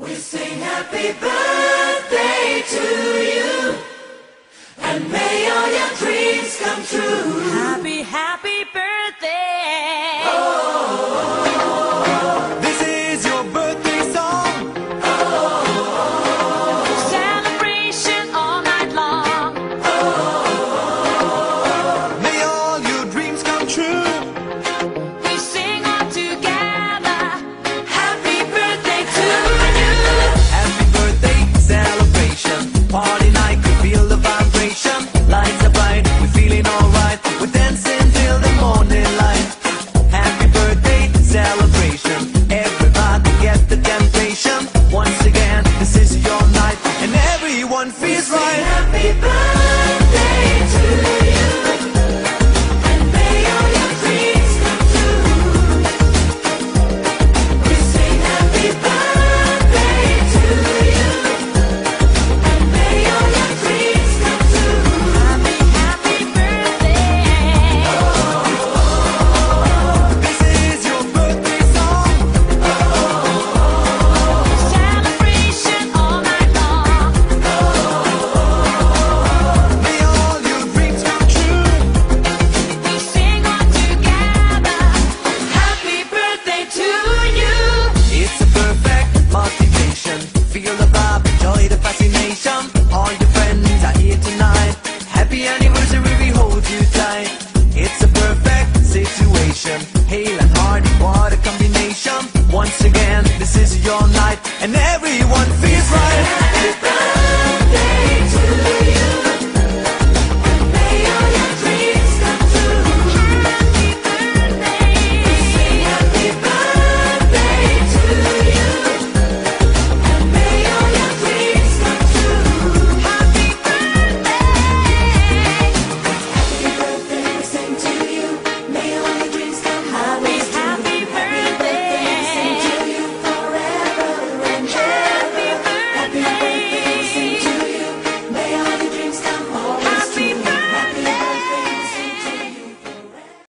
We sing happy birthday to you, and may all your dreams come true. Happy, happy birthday. This is your birthday song. Celebration all night long. May all your dreams come true. We sing all together. Happy birthday to you. Happy birthday celebration. Party night, we feel the vibration. Lights are bright, we're feeling alright. We're dancing till the morning light. Happy birthday celebration. Everybody get the temptation. Once again, this is your night, and everyone feels Sing right. happy birthday to you, and may all your dreams come true. We sing happy birthday to you, and may all your dreams come true. Happy, happy birthday. This is your birthday song. Celebration all night long. May all your dreams come true. We sing all together. Happy birthday to you. It's a perfect motivation. Feel the vibe, enjoy the fascination. All your friends are here tonight. Happy anniversary, we hold you tight. It's a perfect situation. Hale and hearty, what a combination. Once again, this is your night, and everyone feels right. Happy birthday to